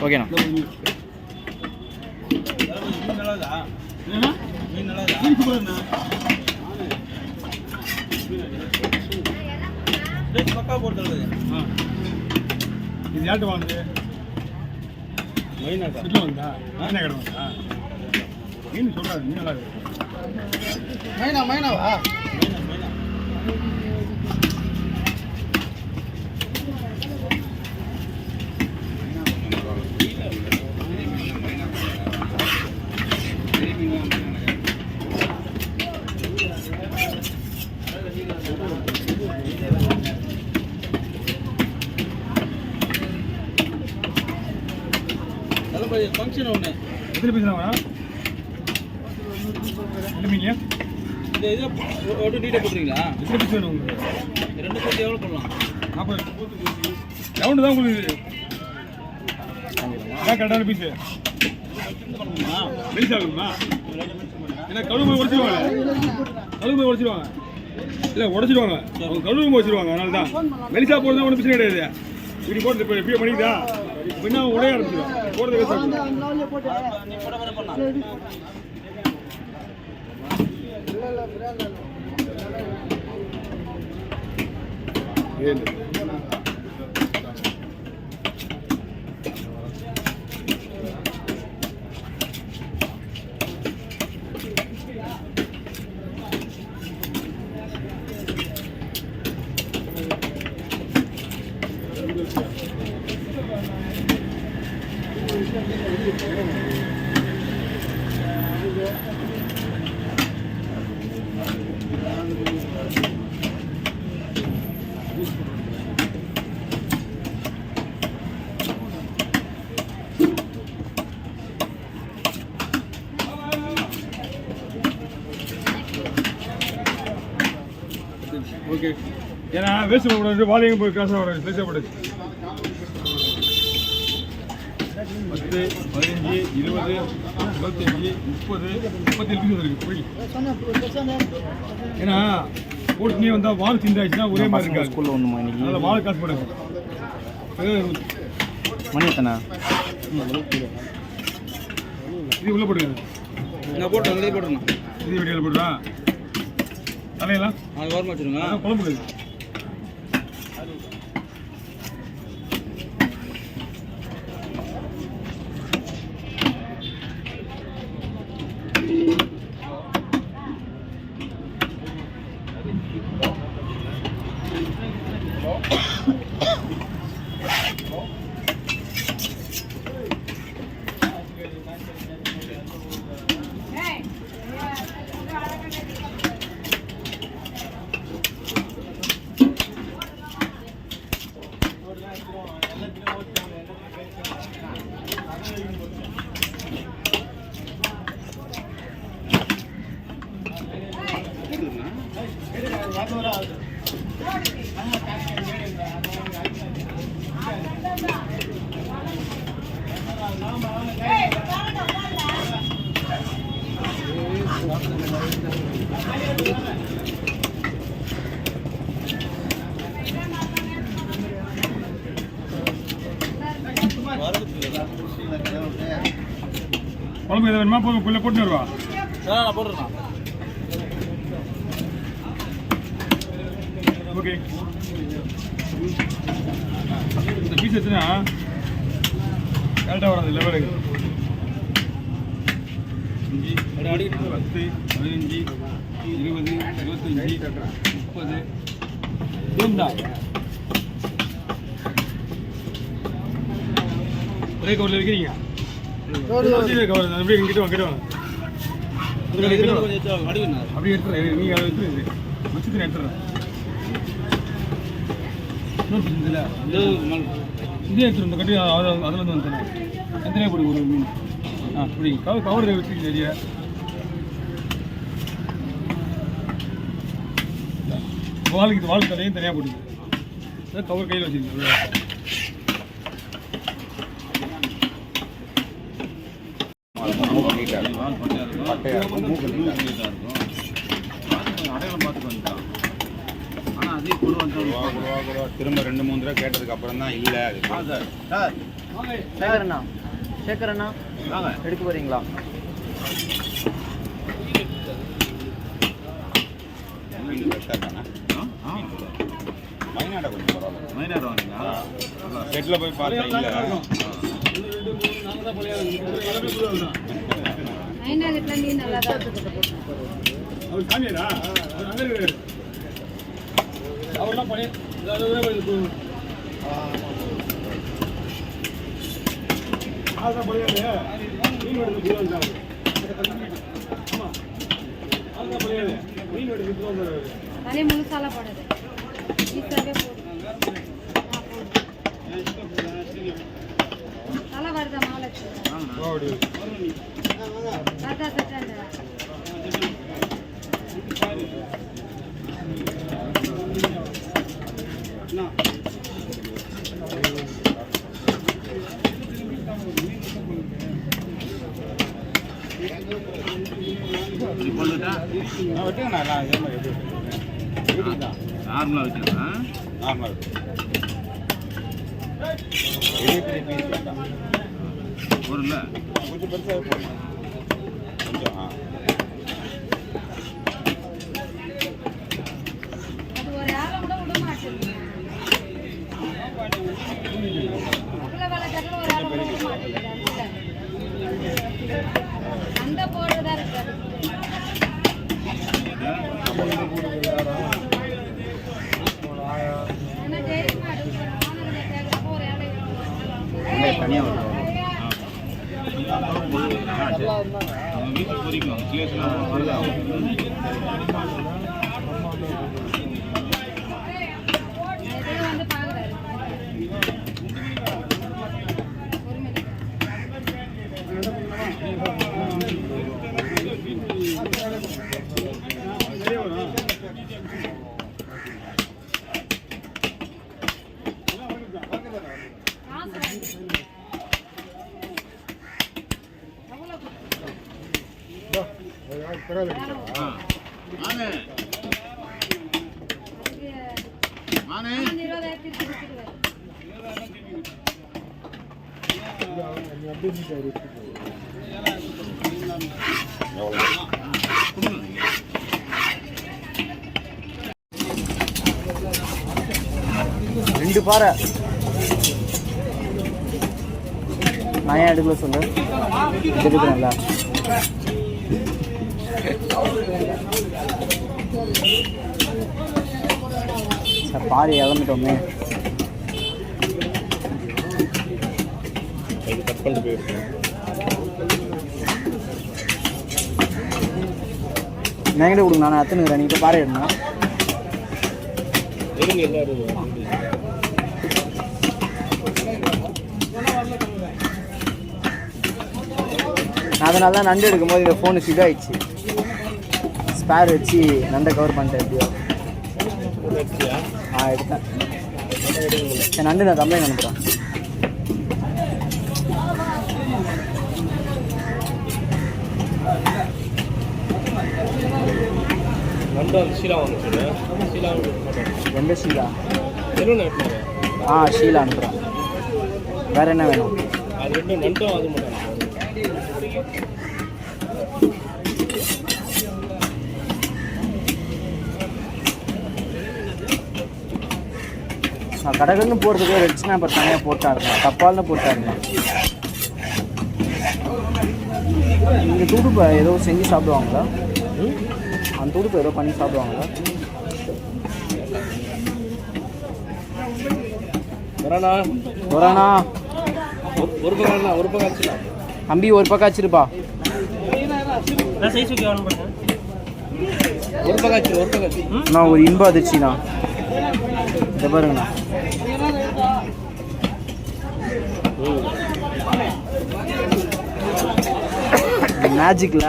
ஓகேண்ணா. இது யார்கிட்ட வாங்குது? மைனா வந்தா மைனா கடை வந்தா மீன் சொல்றாரு. மீன் நல்லா இருக்கு. மைனாவா? ஃபங்க்ஷன் ஒன்று எத்தனை பீஸ் வாங்க? ரெண்டு மீன் இந்த இதை ஒட்டு நீட்டாக போட்டுறீங்களா? எத்தனை பீஸ் வேணும் உங்களுக்கு? 2 போட்டு எவ்வளோ பண்ணலாம்? 40 ரவுண்டு தான் உங்களுக்கு. அதான் கரெக்டான பீஸு. மெலிசா ஆகுமா? ஏன்னா கழுவு உடச்சிடுவாங்க. இல்லை உடச்சிடுவாங்க. அவங்க கழுவு வச்சிருவாங்க. அதனால தான் மெலிசா போகிறது ஒன்றும் பிரச்சனை கிடையாது. இப்படி போட்டு இப்போ எப்படியோ பண்ணிக்கிட்டா பின்னா உடைய ஆரம்பிச்சிடும். போடுறது ஓகே. ஏன்னா வேஸ்ட் பண்ணக்கூடாது. வாழையும் போய் காசாக வராது. பேசப்படாது. 10, 15, 20, 25, 30, 37 இருக்கு. போய் ஏன்னா போட்டுனே வந்தால் வால் சிந்தாச்சுன்னா ஒரே மாதிரி இருக்காது. ஸ்கூலில் ஒன்றுமா இன்னைக்கு? அதில் வாழை காசு போடுங்க. மணி எத்தனை? இது உள்ளே போடுங்க. நான் போட்டு அங்கே போட்டுருண்ணா. இது வீடியோவில் போட்டுருவா. தலையெல்லாம் அது ஓரமாக வச்சுருங்க. குழம்பு குழம்பு எதாவது வேணுமா? போய் புள்ள போட்டு வருவா. நான் போட்டுருண்ணா. ஓகே. இந்த பீஸ் வச்சுன்னா கரெக்டாக வராது. லெவலுக்கு 5, 10, 15, 20, 25, 30 இருந்தா ஒரே கவரில் இருக்கிறீங்க. கவர் அப்படியே இங்கிட்ட வாங்க. அப்படியே எடுத்துறேன். நீங்கள் அதை எடுத்துருங்க. வச்சுட்டு எடுத்துறேன். இதே எடுத்துருந்த கட்டி அதில் வந்து வந்துட்டேன். எத்தனையே போடுங்க ஒரு மீன். அப்படி கவர் வச்சுருக்கு. சரியா வாழ்க்கை தலையும் தனியாக போட்டுருக்கு. கவர் கையில் வச்சுருக்கு. அடையாளம் பார்த்துட்டு வந்துட்டான். ஆனால் திரும்ப 2-3 தடவை கேட்டதுக்கு அப்புறம் தான் இல்லை அது சேகரண்ணா சேகரண்ணா வாங்க எடுக்க போறீங்களா? மீன் ஃப்ரெஷ்ஷாக இருக்காண்ணா மைனாடை கொஞ்சம் பரவாயில்ல மைனாடு வாங்கிங்களா? செட்டில் போய் பார்த்தேன் இல்லை அவர் சாமியாரா அவர் அங்கே இருக்காரு அவர்லாம் பண்ணி அதான் பழையாது மீன் எடுத்து போடுவாங்க ஆமாம் அதுதான் பழையாது மீன் எடுத்து போடுவாங்க தனி முழுசால போடுது ஈஸியாகவே தலை வருதா மாலட்சுமி தாத்தா சட்டாண்ட நான் வெட்டுங்கண்ணா எல்லாம் இதே மாதிரி எப்படி வீட்டுக்கு தான் நார்மலாக வச்சுருக்கேன். நார்மலாக பெரிய பெரிய பீஸ் வேண்டாம் ஒரு இல்லை கொஞ்சம் பெருசாக போடணும் கொஞ்சம் அது ஒரு ஆளை கூட விட மாட்டேங்குது அவ்வளோ வேலை டக்குனு ஒரு ஆளை கூட விட மாட்டேங்குது அந்த போடுறதா இருக்காது ஏன்னா டெய்லி மாடு ஆனதை கேட்குறப்போ ஒரு ஆளை தனியாக வரும். நம்ம வீட்டுக்கு பொறிக்கும் கிளேஸ்லாம் வருதா? எதையும் வந்து பார்க்குறாரு நிறைய வரும் மானே மானே 20,000 திருப்பி ரெண்டு பாறை நான் ஏன் எடுக்கல சொல்லு எடுக்கிறேன்ல சார் பாறை இழந்துட்டோமே கட் பண்ணிட்டு போயிருக்கேன் என்கிட்ட கொடுங்க நான் அத்தனுங்கிறேன் நீங்கள் பாறை எடுங்க அதனால தான் நண்டு எடுக்கும்போது இந்த ஃபோனு ஸ்விட் ஆயிடுச்சு ஸ்பேர் வச்சு நண்டை கவர் பண்ணிட்டேன் எப்படியோ எடுத்தேன் சரி நண்டு நான் கம்ப்ளைண்ட் அனுப்புகிறேன் எந்த ஷீலா ஷீலா அனுப்புகிறேன் வேறு என்ன வேணும் நான் கடகன்னு போகிறதுக்கு ரெட் ஸ்னாப்பர் தனியாக போட்டா இருந்தேன் தப்பால்னு போட்டா இருந்தேன் இங்கே துடுப்பை ஏதோ செஞ்சு சாப்பிடுவாங்களா அந்த துடுப்பை ஏதோ பண்ணி சாப்பிடுவாங்களா வரானா ஒரு பக்கம் ஒரு பக்கம் வச்சுக்கலாம். தம்பி ஒரு பக்கம் வச்சிருப்பா ஒரு பக்கம் வச்சு ஒரு பக்கம் வச்சு நான் ஒரு இன்ப அதிர்ச்சிண்ணா இதை பாருங்கண்ணா மேஜிக்கில்